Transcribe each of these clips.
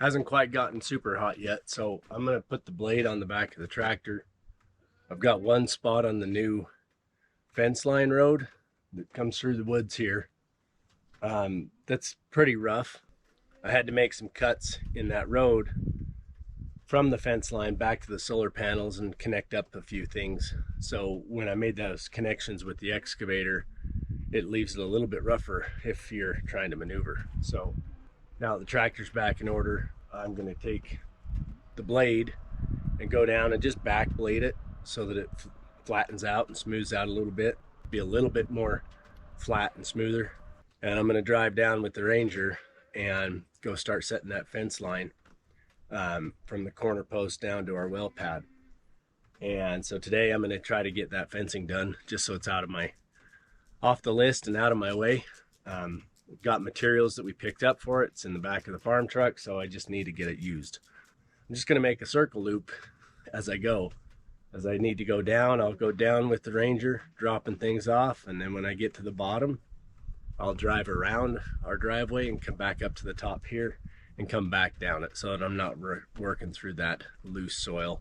Hasn't quite gotten super hot yet, so I'm gonna put the blade on the back of the tractor. I've got one spot on the new fence line road that comes through the woods here. That's pretty rough. I had to make some cuts in that road from the fence line back to the solar panels and connect up a few things. So when I made those connections with the excavator, it leaves it a little bit rougher if you're trying to maneuver. So now the tractor's back in order, I'm going to take the blade and go down and just back blade it so that it flattens out and smooths out a little bit, be a little bit more flat and smoother. And I'm going to drive down with the Ranger and go start setting that fence line from the corner post down to our well pad. And so today I'm going to try to get that fencing done just so it's off the list and out of my way. We've got materials that we picked up for it. It's in the back of the farm truck, so I just need to get it used. I'm just going to make a circle loop as I go. As I need to go down, I'll go down with the Ranger, dropping things off, and then when I get to the bottom, I'll drive around our driveway and come back up to the top here and come back down it so that I'm not working through that loose soil.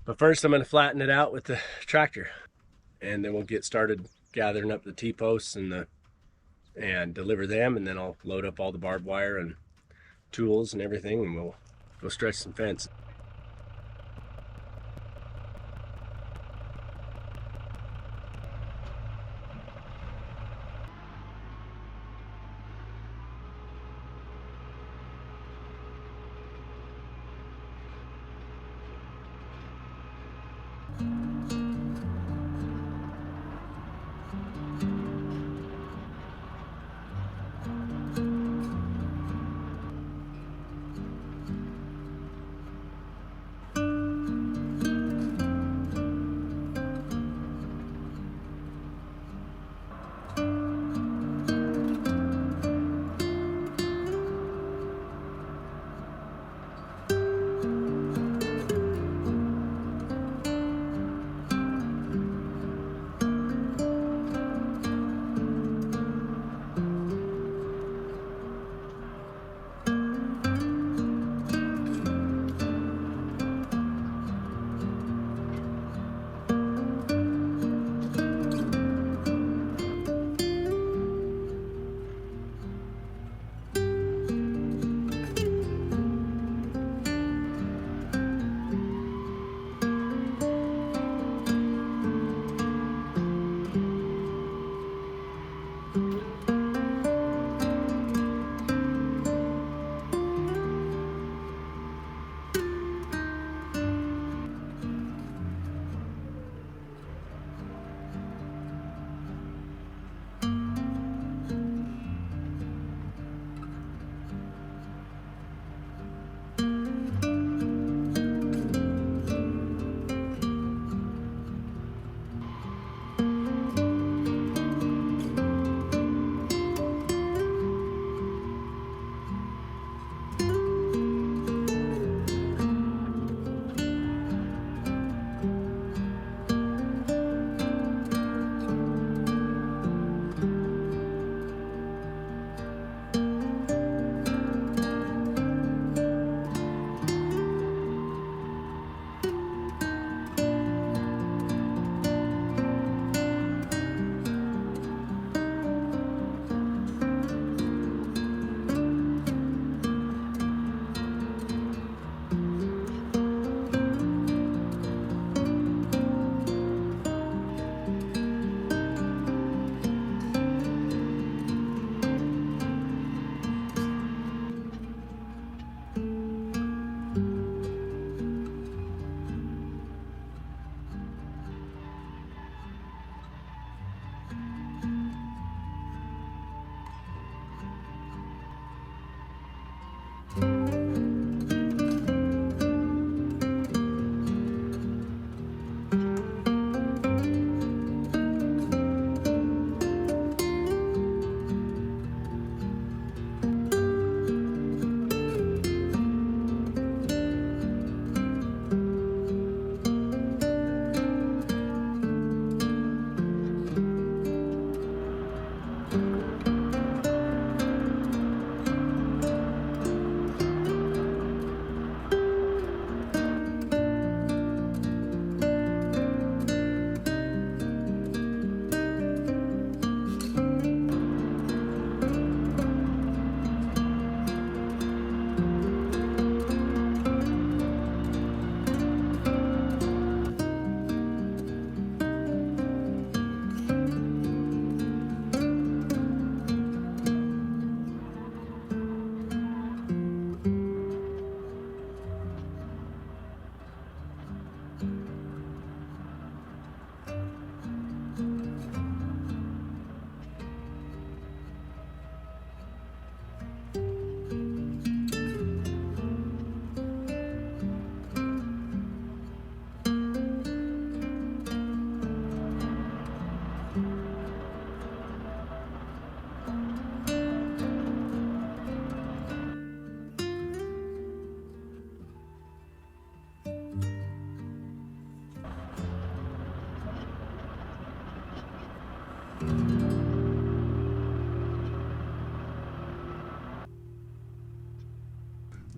But first I'm going to flatten it out with the tractor, and then we'll get started gathering up the T-posts and deliver them, and then I'll load up all the barbed wire and tools and everything, and we'll go stretch some fence.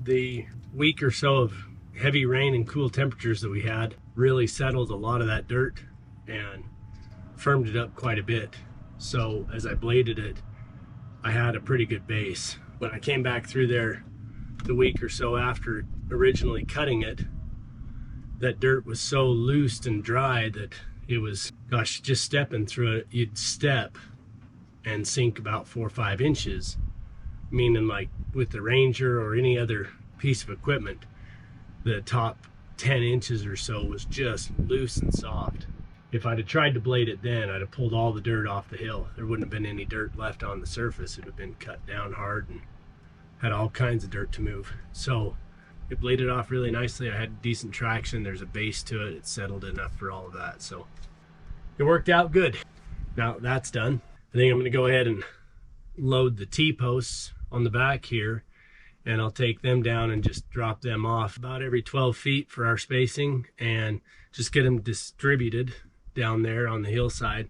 The week or so of heavy rain and cool temperatures that we had really settled a lot of that dirt and firmed it up quite a bit. So as I bladed it, I had a pretty good base. When I came back through there the week or so after originally cutting it, that dirt was so loose and dry that it was, gosh, just stepping through it, you'd step and sink about 4 or 5 inches, meaning like with the Ranger or any other piece of equipment, the top 10 inches or so was just loose and soft. If I'd have tried to blade it then, I'd have pulled all the dirt off the hill. There wouldn't have been any dirt left on the surface. It would have been cut down hard and had all kinds of dirt to move. So it bladed off really nicely. I had decent traction. There's a base to it. It settled enough for all of that. So it worked out good. Now that's done. I think I'm going to go ahead and load the T-posts on the back here, and I'll take them down and just drop them off about every 12 feet for our spacing and just get them distributed down there on the hillside.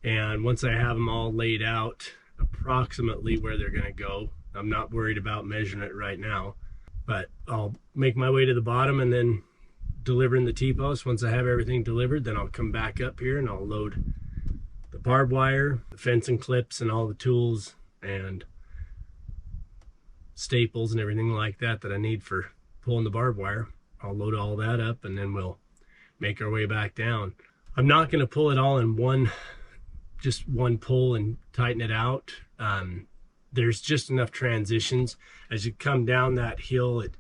And once I have them all laid out approximately where they're going to go, I'm not worried about measuring it right now, but I'll make my way to the bottom and then delivering the T-post. Once I have everything delivered, then I'll come back up here and I'll load the barbed wire, the fencing clips, and all the tools and staples and everything like that that I need for pulling the barbed wire. I'll load all that up and then we'll make our way back down. I'm not going to pull it all in just one pull and tighten it out. There's just enough transitions. As you come down that hill, it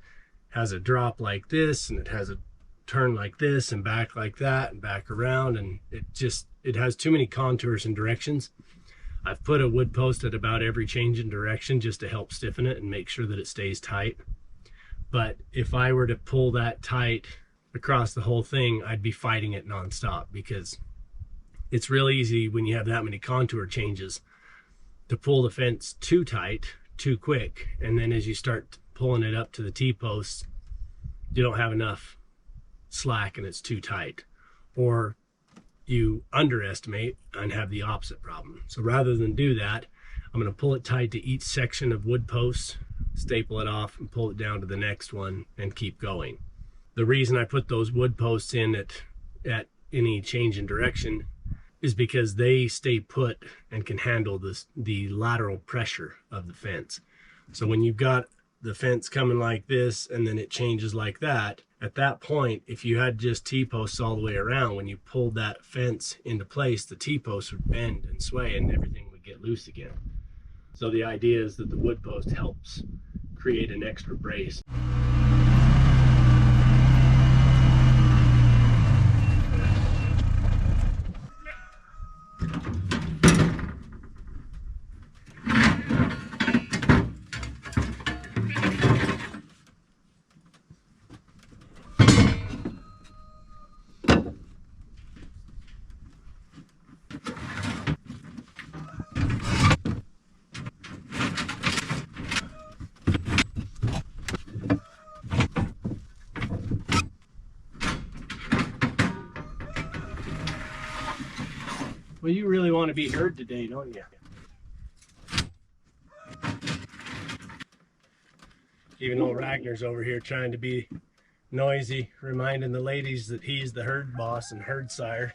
has a drop like this, and it has a turn like this, and back like that, and back around, and it has too many contours and directions. I've put a wood post at about every change in direction just to help stiffen it and make sure that it stays tight. But if I were to pull that tight across the whole thing, I'd be fighting it nonstop, because it's real easy when you have that many contour changes to pull the fence too tight, too quick. And then as you start pulling it up to the T-posts, you don't have enough slack and it's too tight. Or you underestimate and have the opposite problem. So rather than do that, I'm going to pull it tight to each section of wood posts, staple it off, and pull it down to the next one and keep going. The reason I put those wood posts in at any change in direction is because they stay put and can handle the lateral pressure of the fence. So when you've got the fence coming like this and then it changes like that, at that point, if you had just T-posts all the way around, when you pulled that fence into place, the T-posts would bend and sway and everything would get loose again. So the idea is that the wood post helps create an extra brace. Well, you really want to be heard today, don't you? Even though Ragnar's over here trying to be noisy, reminding the ladies that he's the herd boss and herd sire.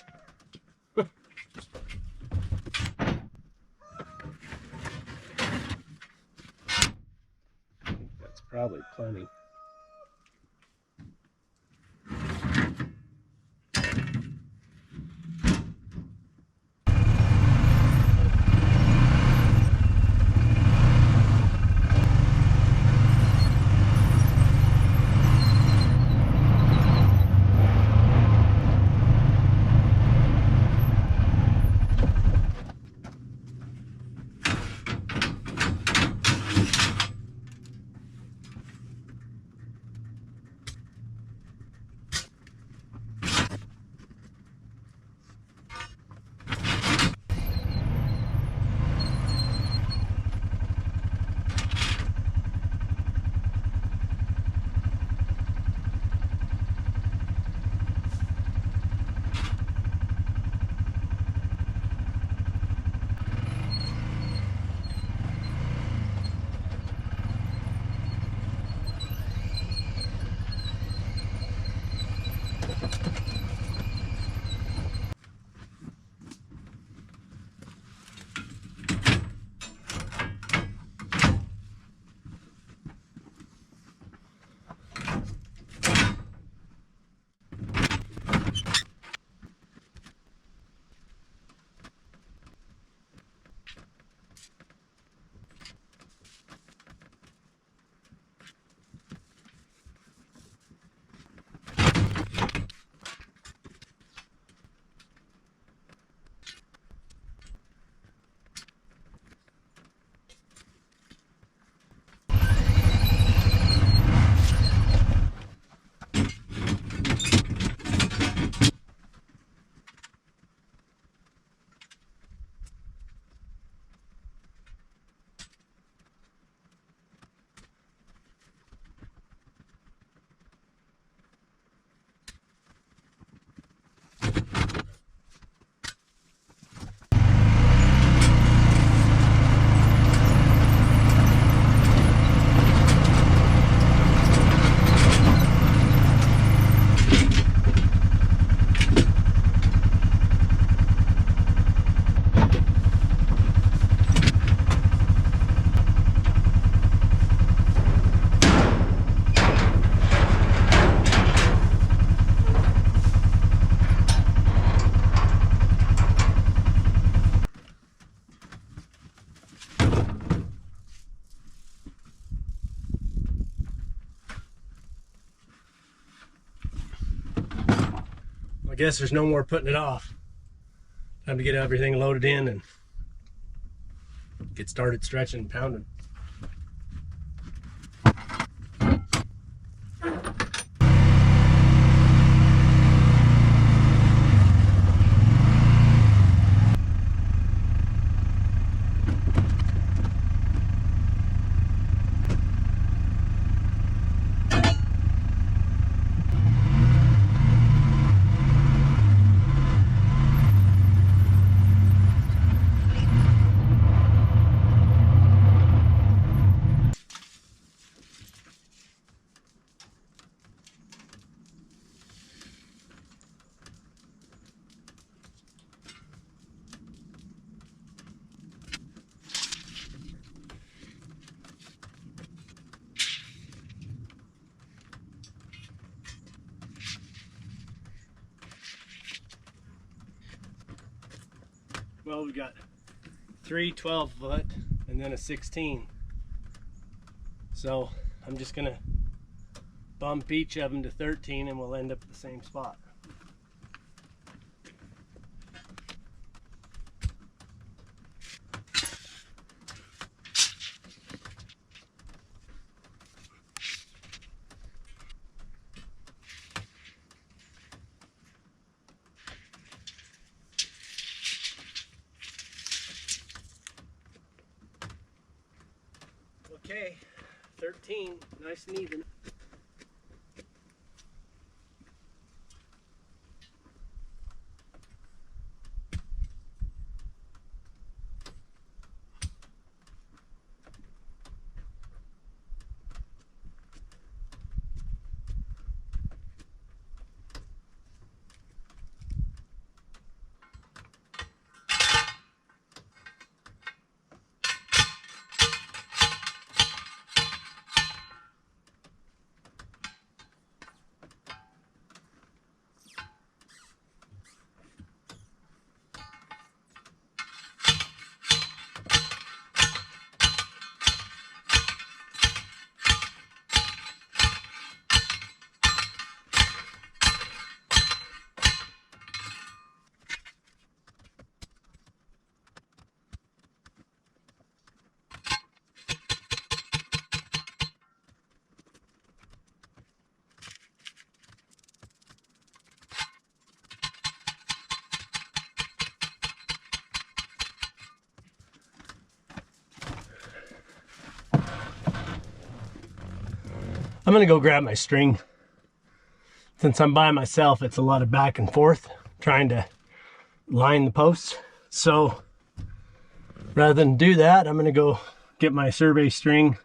That's probably plenty. guess there's no more putting it off. Time to get everything loaded in and get started stretching and pounding. Well, we got 3 12-foot and then a 16. So I'm just gonna bump each of them to 13 and we'll end up at the same spot. Okay, 13, nice and even. I'm gonna go grab my string. Since I'm by myself, it's a lot of back and forth trying to line the posts. So rather than do that, I'm gonna go get my survey string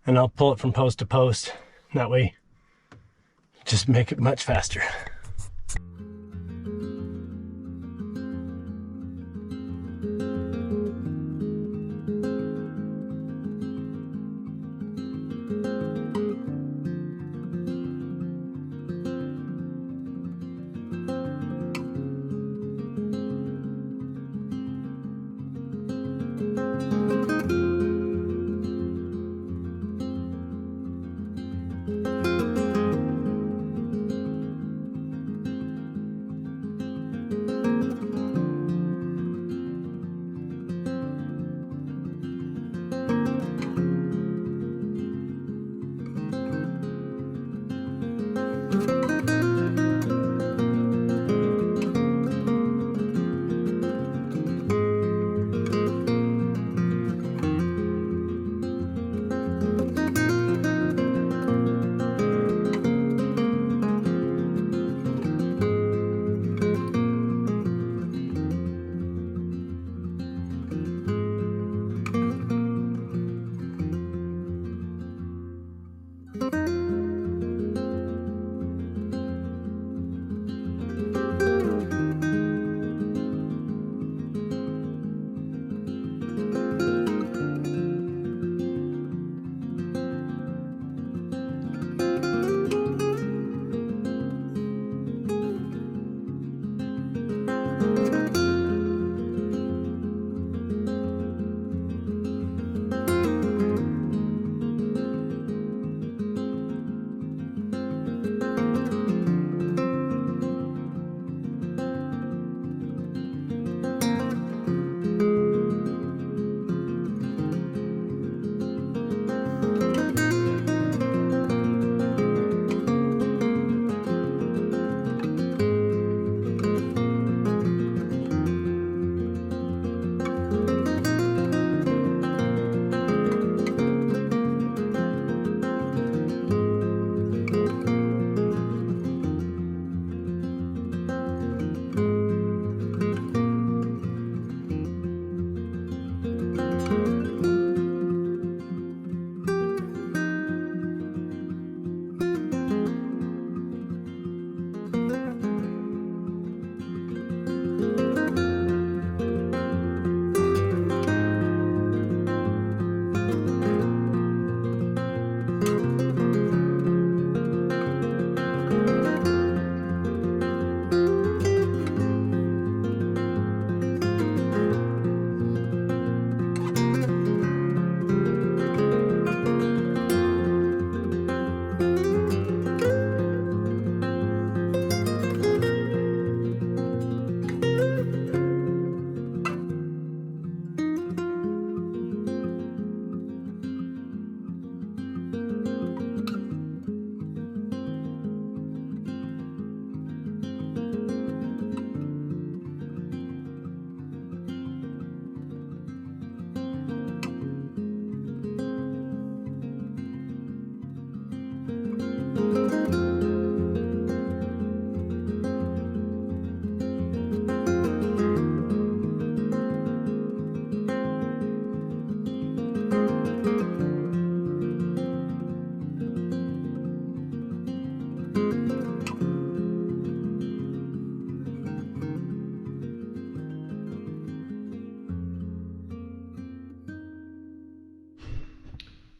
and I'll pull it from post to post. That way, just make it much faster.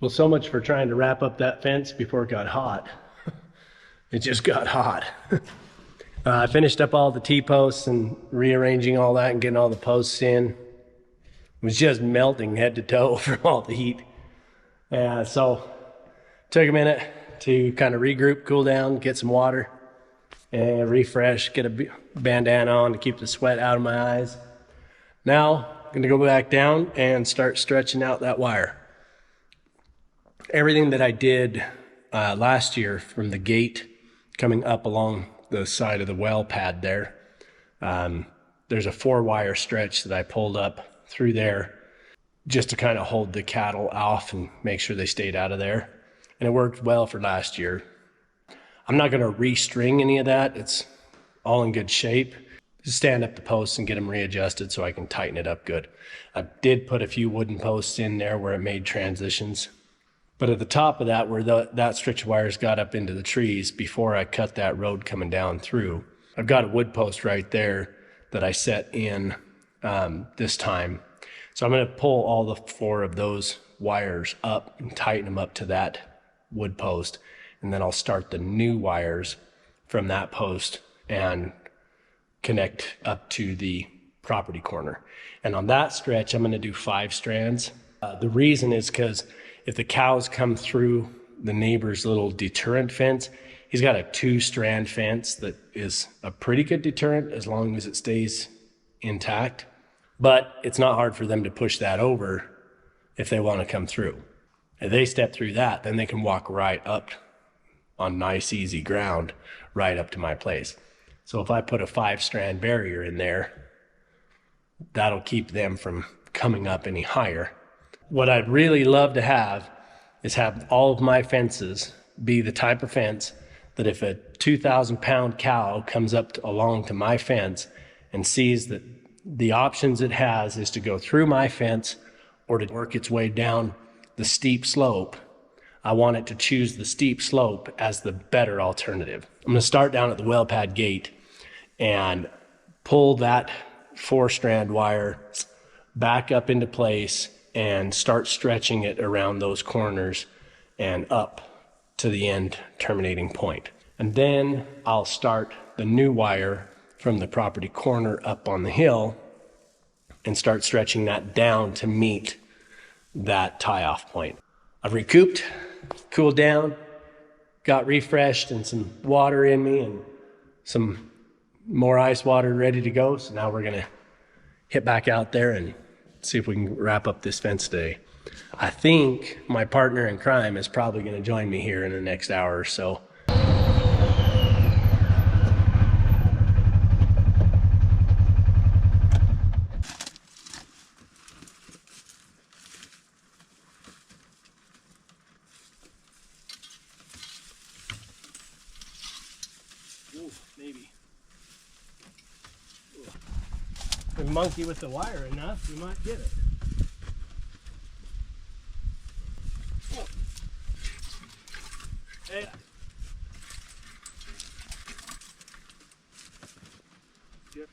Well, so much for trying to wrap up that fence before it got hot. It just got hot. I finished up all the T-posts and rearranging all that and getting all the posts in. It was just melting head to toe from all the heat. So took a minute to kind of regroup, cool down, get some water, and refresh, get a bandana on to keep the sweat out of my eyes. Now, I'm gonna go back down and start stretching out that wire. Everything that I did last year from the gate coming up along the side of the well pad there, there's a 4-wire stretch that I pulled up through there just to kind of hold the cattle off and make sure they stayed out of there. And it worked well for last year. I'm not going to restring any of that. It's all in good shape. Just stand up the posts and get them readjusted so I can tighten it up good. I did put a few wooden posts in there where it made transitions. But at the top of that, where that stretch of wires got up into the trees before I cut that road coming down through, I've got a wood post right there that I set in this time. So I'm going to pull all the 4 of those wires up and tighten them up to that wood post. And then I'll start the new wires from that post and connect up to the property corner. And on that stretch, I'm going to do 5 strands. The reason is because if the cows come through the neighbor's little deterrent fence, he's got a 2-strand fence that is a pretty good deterrent as long as it stays intact. But it's not hard for them to push that over if they want to come through. If they step through that, then they can walk right up on nice, easy ground right up to my place. So if I put a 5-strand barrier in there, that'll keep them from coming up any higher. What I'd really love to have is have all of my fences be the type of fence that if a 2,000-pound cow comes up along to my fence and sees that the options it has is to go through my fence or to work its way down the steep slope, I want it to choose the steep slope as the better alternative. I'm going to start down at the well pad gate and pull that 4-strand wire back up into place and start stretching it around those corners and up to the end terminating point. And then I'll start the new wire from the property corner up on the hill and start stretching that down to meet that tie-off point. I've recouped, cooled down, got refreshed and some water in me and some more ice water ready to go. So now we're gonna hit back out there and see if we can wrap up this fence today. I think my partner in crime is probably gonna join me here in the next hour or so. Ooh, maybe. Ooh. If we monkey with the wire enough, we might get it. Hey. Yep.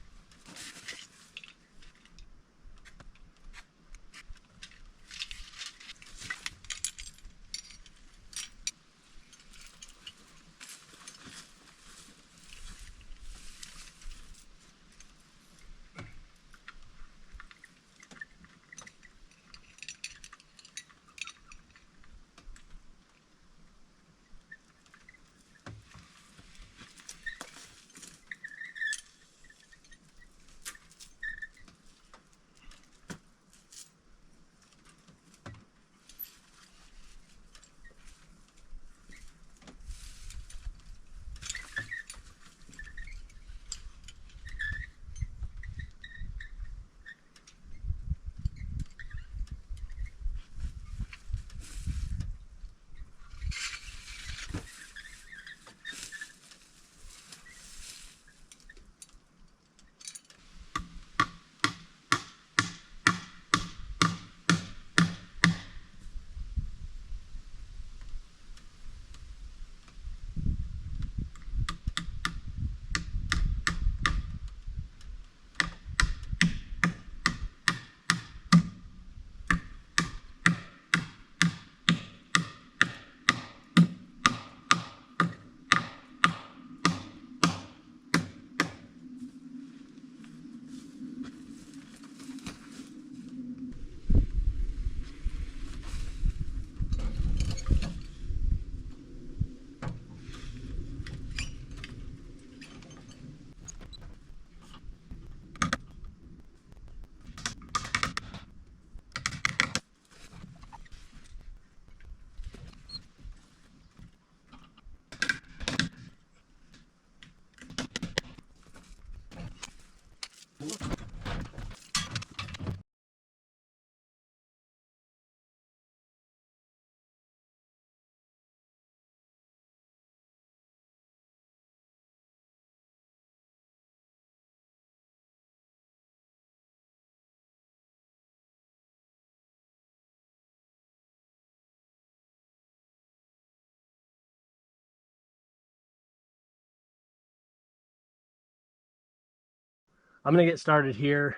I'm gonna get started here.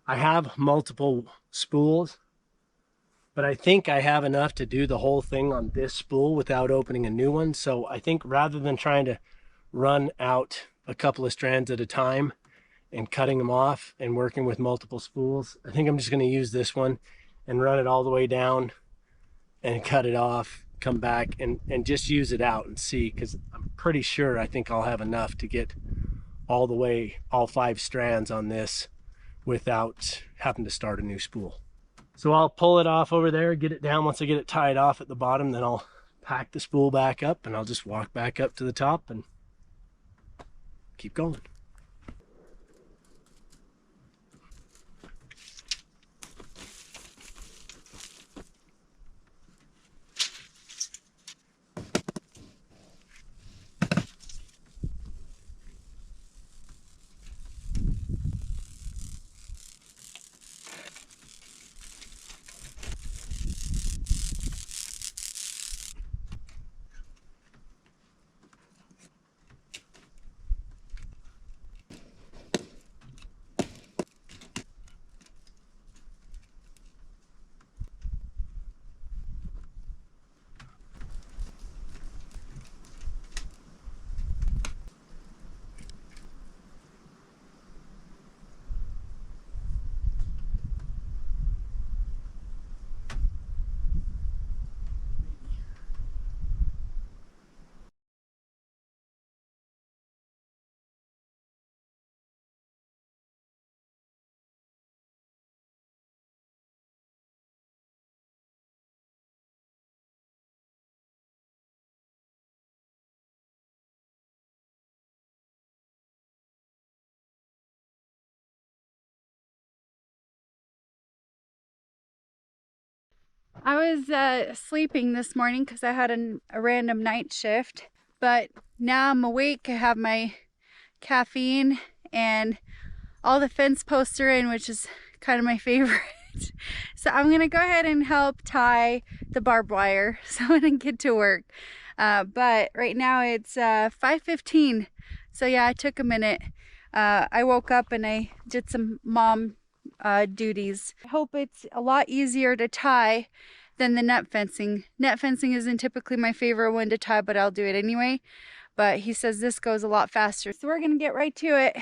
I have multiple spools, but I think I have enough to do the whole thing on this spool without opening a new one. So I think rather than trying to run out a couple of strands at a time and cutting them off and working with multiple spools, I think I'm just gonna use this one and run it all the way down and cut it off, come back and just use it out and see, because I'm pretty sure I think I'll have enough to get all the way, all 5 strands on this without having to start a new spool. So I'll pull it off over there, get it down. Once I get it tied off at the bottom, then I'll pack the spool back up and I'll just walk back up to the top and keep going. I was sleeping this morning because I had a random night shift, but now I'm awake. I have my caffeine and all the fence posts are in, which is kind of my favorite. So I'm gonna go ahead and help tie the barbed wire so I'm gonna get to work. But right now it's 5:15, so yeah, it took a minute. I woke up and I did some mom duties. I hope it's a lot easier to tie than the net fencing. Net fencing isn't typically my favorite one to tie, but I'll do it anyway. But he says this goes a lot faster, so we're gonna get right to it.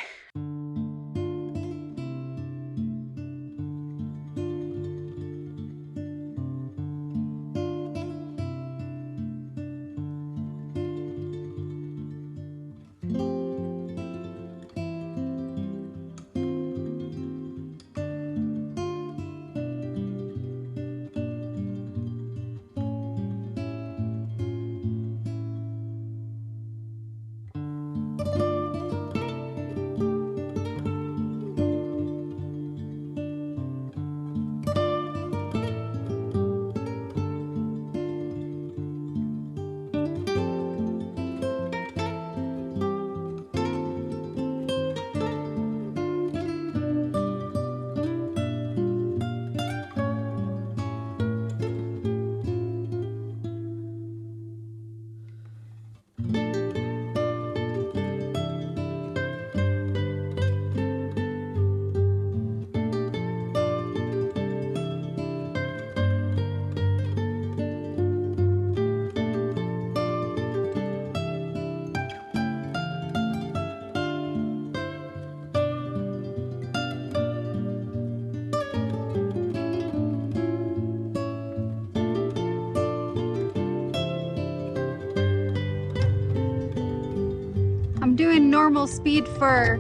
I'm doing normal speed for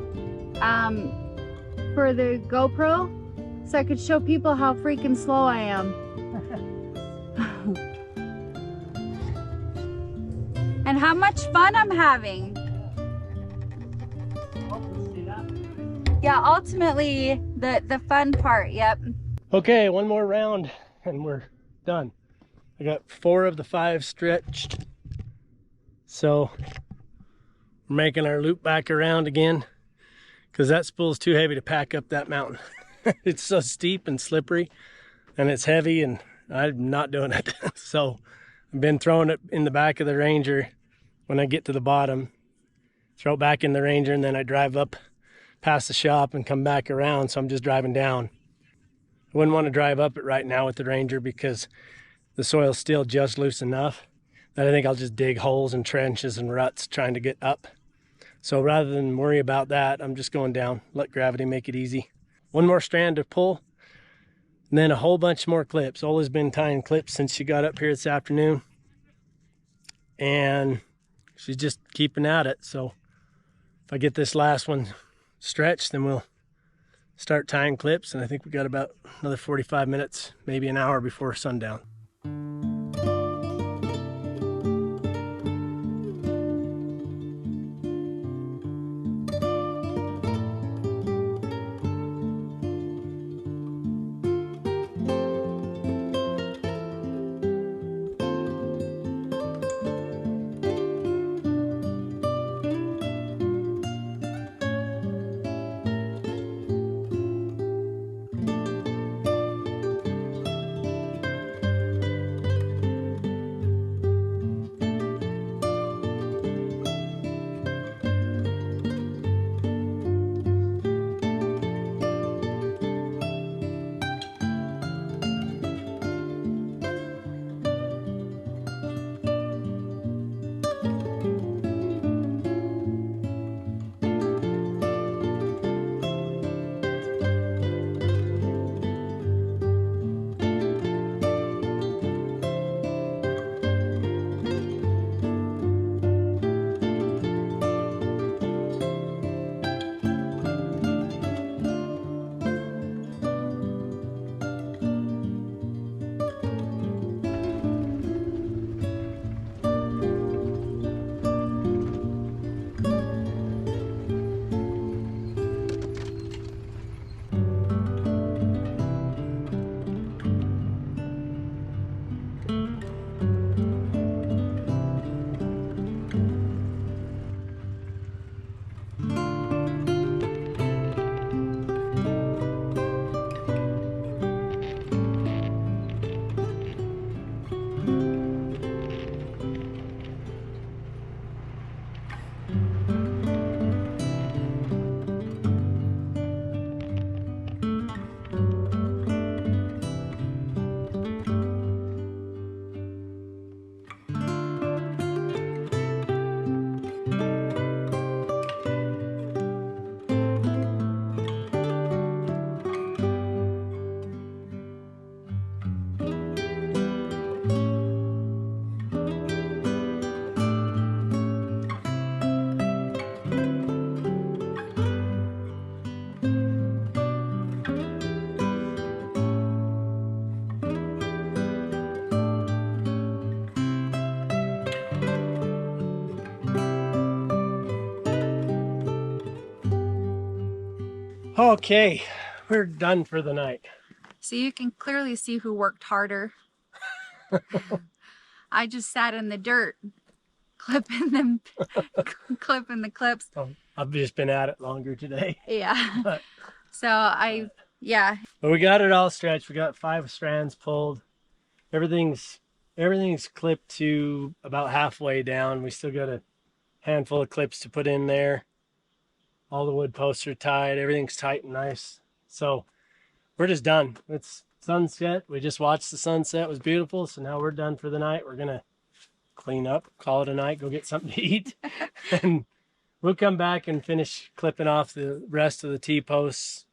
the GoPro, so I could show people how freaking slow I am. And how much fun I'm having. Yeah, ultimately the fun part, yep. Okay, one more round and we're done. I got 4 of the 5 stretched. So we're making our loop back around again because that spool's too heavy to pack up that mountain. It's so steep and slippery and it's heavy and I'm not doing it. So I've been throwing it in the back of the Ranger when I get to the bottom, throw it back in the Ranger, and then I drive up past the shop and come back around, so I'm just driving down. I wouldn't want to drive up it right now with the Ranger because the soil's still just loose enough that I think I'll just dig holes and trenches and ruts trying to get up. So rather than worry about that, I'm just going down, let gravity make it easy. One more strand to pull, and then a whole bunch more clips. Ola's been tying clips since she got up here this afternoon, and she's just keeping at it. So if I get this last one stretched, then we'll start tying clips, and I think we got about another 45 minutes, maybe an hour before sundown. Okay, we're done for the night. So you can clearly see who worked harder. I just sat in the dirt, clipping them, clipping the clips. I've just been at it longer today. Yeah. But, yeah. But we got it all stretched. We got 5 strands pulled. Everything's clipped to about halfway down. We still got a handful of clips to put in there. All the wood posts are tied. Everything's tight and nice. So we're just done. It's sunset. We just watched the sunset. It was beautiful. So now we're done for the night. We're going to clean up, call it a night, go get something to eat. And we'll come back and finish clipping off the rest of the T-posts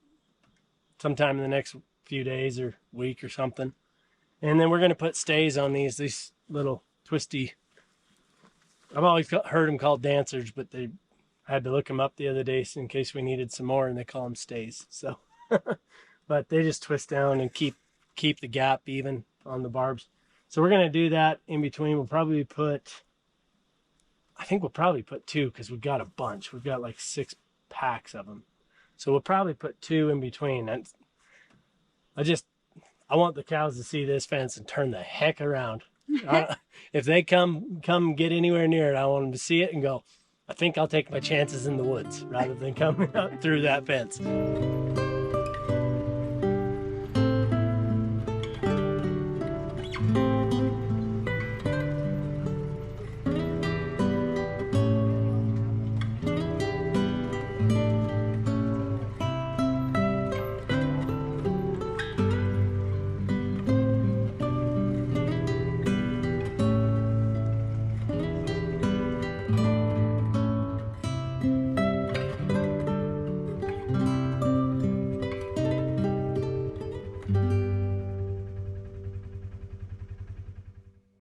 sometime in the next few days or week or something. And then we're going to put stays on these little twisty, I've always heard them called dancers, but they had to look them up the other day in case we needed some more, and they call them stays. So, but they just twist down and keep the gap even on the barbs. So we're going to do that in between. We'll probably put, I think we'll probably put 2 because we've got a bunch. We've got like 6 packs of them. So we'll probably put 2 in between. And I want the cows to see this fence and turn the heck around. If they come get anywhere near it, I want them to see it and go, I think I'll take my chances in the woods rather than coming out through that fence.